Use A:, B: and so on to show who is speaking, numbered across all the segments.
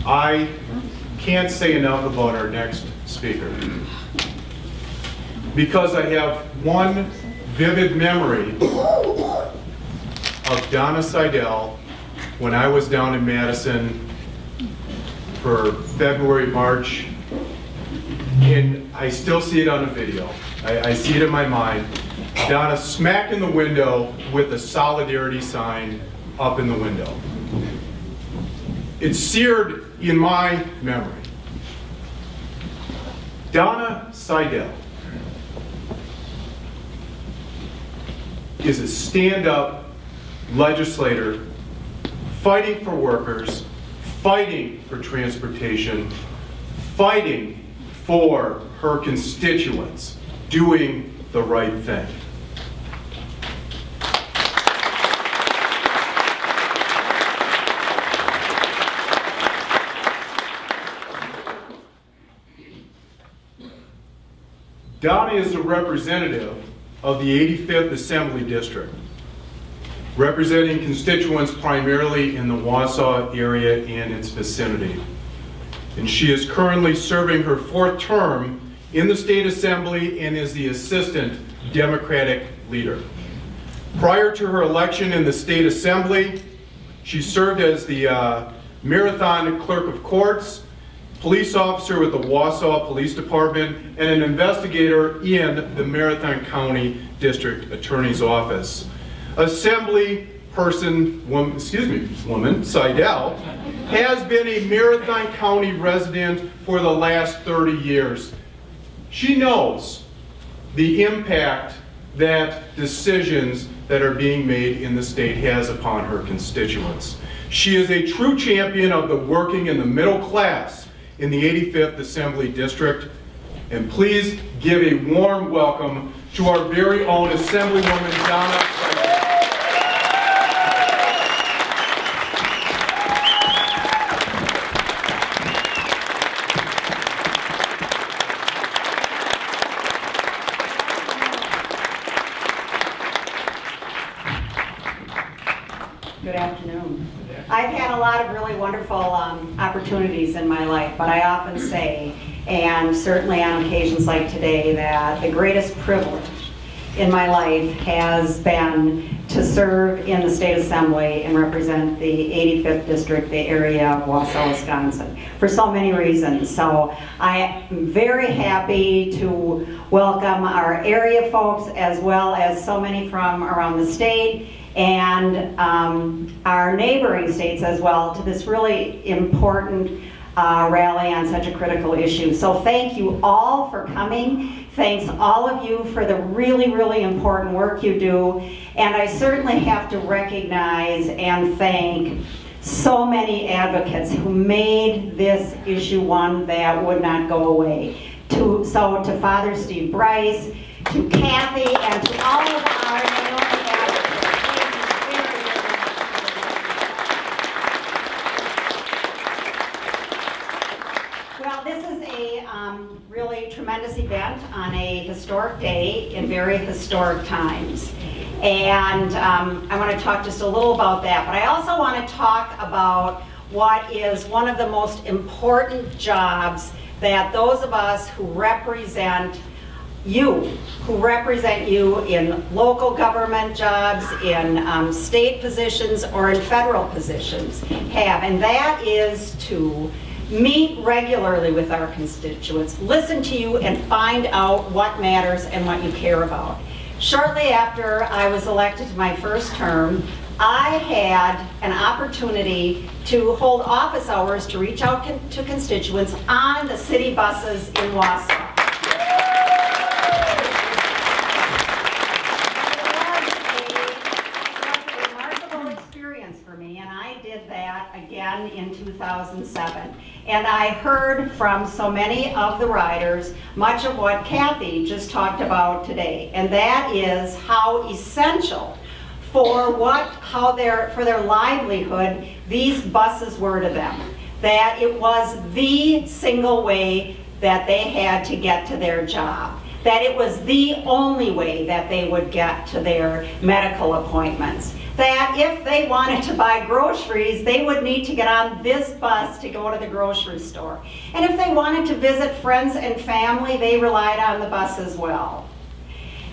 A: I can't say enough about our next speaker, because I have one vivid memory of Donna Seidel when I was down in Madison for February, March, and I still see it on a video. I see it in my mind. Donna smack in the window with a solidarity sign up in the window. It's seared in my memory. Donna Seidel is a stand-up legislator fighting for workers, fighting for transportation, fighting for her constituents, doing the right thing. Donna is a representative of the 85th Assembly District, representing constituents primarily in the Wausau area and its vicinity. And she is currently serving her 4th term in the State Assembly and is the Assistant Democratic Leader. Prior to her election in the State Assembly, she served as the Marathon Clerk of Courts, police officer with the Wausau Police Department, and an investigator in the Marathon County District Attorney's Office. Assembly person, woman Seidel, has been a Marathon County resident for the last 30 years. She knows the impact that decisions that are being made in the state has upon her constituents. She is a true champion of the working and the middle class in the 85th Assembly District. And please give a warm welcome to our very own Assemblywoman Donna Seidel.
B: Good afternoon. I've had a lot of really wonderful opportunities in my life, but I often say, and certainly on occasions like today, that the greatest privilege in my life has been to serve in the State Assembly and represent the 85th District, the area of Wausau, Wisconsin, for so many reasons. So I am very happy to welcome our area folks as well as so many from around the state and our neighboring states as well to this really important rally on such a critical issue. So thank you all for coming. Thanks all of you for the really, really important work you do. And I certainly have to recognize and thank so many advocates who made this issue one that would not go away. To Father Steve Bryce, to Kathy, and to all of our Naomi advocates. Well, this is a really tremendous event on a historic day in very historic times. And I want to talk just a little about that, but I also want to talk about what is one of the most important jobs that those of us who represent you in local government jobs, in state positions, or in federal positions have, and that is to meet regularly with our constituents, listen to you, and find out what matters and what you care about. Shortly after I was elected to my first term, I had an opportunity to hold office hours to reach out to constituents on the city buses in Wausau. It was a remarkable experience for me, and I did that again in 2007. And I heard from so many of the riders much of what Kathy just talked about today, and that is how essential for their livelihood these buses were to them. That it was the single way that they had to get to their job. That it was the only way that they would get to their medical appointments. that if they wanted to buy groceries, they would need to get on this bus to go to the grocery store. And if they wanted to visit friends and family, they relied on the bus as well.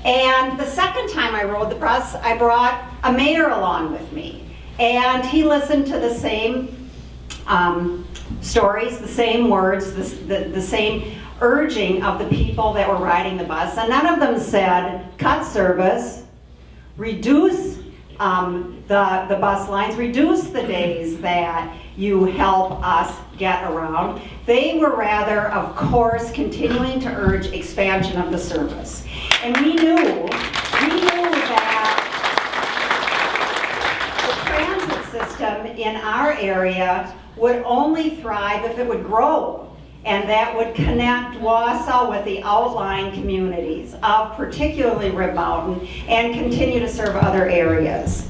B: And the second time I rode the bus, I brought a mayor along with me. And he listened to the same stories, the same words, the same urging of the people that were riding the bus. And none of them said, cut service, reduce the bus lines, reduce the days that you help us get around. They were rather, of course, continuing to urge expansion of the service. And we knew that the transit system in our area would only thrive if it would grow. And that would connect Wausau with the outlying communities of particularly Rib Mountain and continue to serve other areas.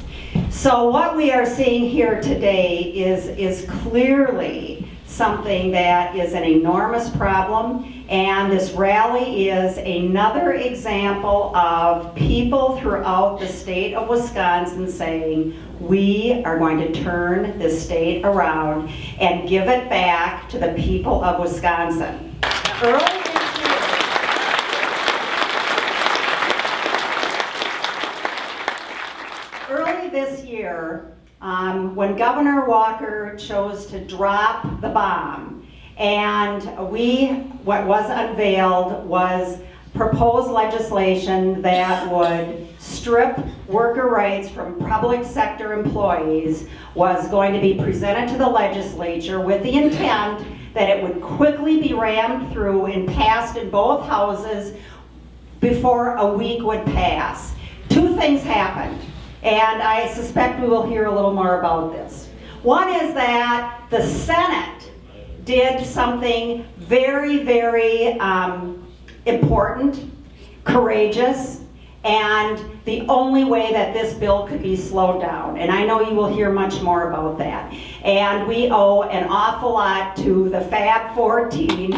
B: So what we are seeing here today is clearly something that is an enormous problem, and this rally is another example of people throughout the state of Wisconsin saying, we are going to turn this state around and give it back to the people of Wisconsin. Early this year, when Governor Walker chose to drop the bomb, and what was unveiled was proposed legislation that would strip worker rights from public sector employees, was going to be presented to the legislature with the intent that it would quickly be rammed through and passed in both houses before a week would pass. Two things happened, and I suspect we will hear a little more about this. One is that the Senate did something very, very important, courageous, and the only way that this bill could be slowed down. And I know you will hear much more about that. And we owe an awful lot to the Fab 14.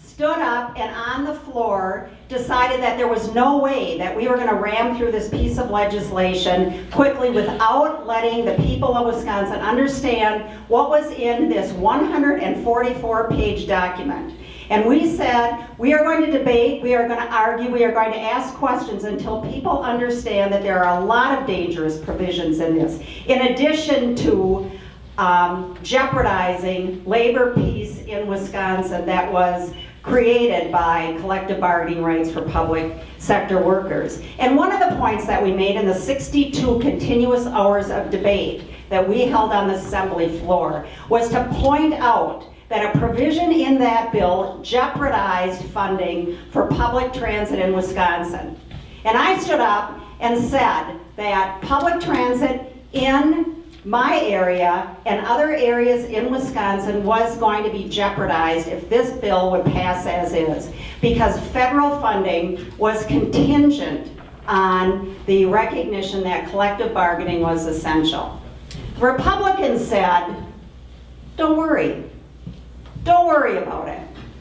B: Stood up and on the floor decided that there was no way that we were going to ram through this piece of legislation quickly without letting the people of Wisconsin understand what was in this 144-page document. And we said, we are going to debate, we are going to argue, we are going to ask questions until people understand that there are a lot of dangerous provisions in this, in addition to jeopardizing labor peace in Wisconsin that was created by collective bargaining rights for public sector workers. And one of the points that we made in the 62 continuous hours of debate that we held on the assembly floor was to point out that a provision in that bill jeopardized funding for public transit in Wisconsin. And I stood up and said that public transit in my area and other areas in Wisconsin was going to be jeopardized if this bill would pass as is, because federal funding was contingent on the recognition that collective bargaining was essential. Republicans said, don't worry about it.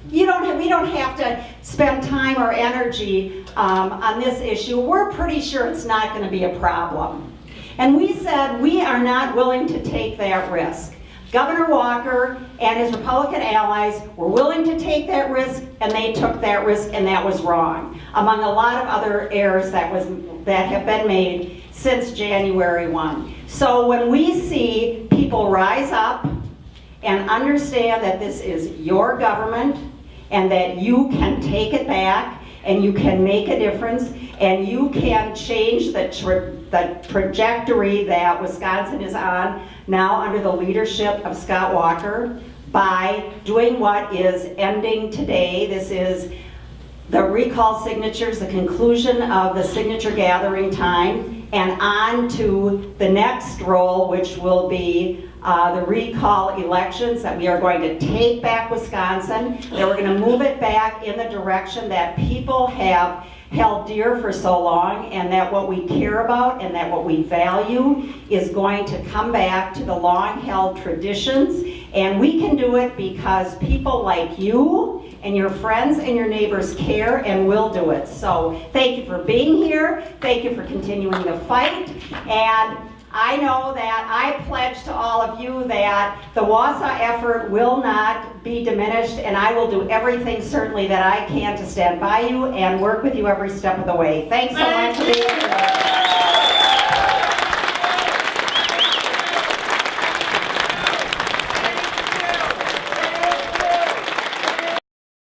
B: We don't have to spend time or energy on this issue. We're pretty sure it's not going to be a problem. And we said we are not willing to take that risk. Governor Walker and his Republican allies were willing to take that risk, and they took that risk, and that was wrong, among a lot of other errors that have been made since January 1. So when we see people rise up and understand that this is your government and that you can take it back and you can make a difference and you can change the trajectory that Wisconsin is on now under the leadership of Scott Walker by doing what is ending today. This is the recall signatures, the conclusion of the signature gathering time, and on to the next role, which will be the recall elections, that we are going to take back Wisconsin, that we're going to move it back in the direction that people have held dear for so long, and that what we care about and that what we value is going to come back to the long-held traditions. And we can do it because people like you and your friends and your neighbors care and will do it. So thank you for being here. Thank you for continuing the fight. And I know that I pledge to all of you that the Wausau effort will not be diminished, and I will do everything certainly that I can to stand by you and work with you every step of the way. Thanks so much for being here.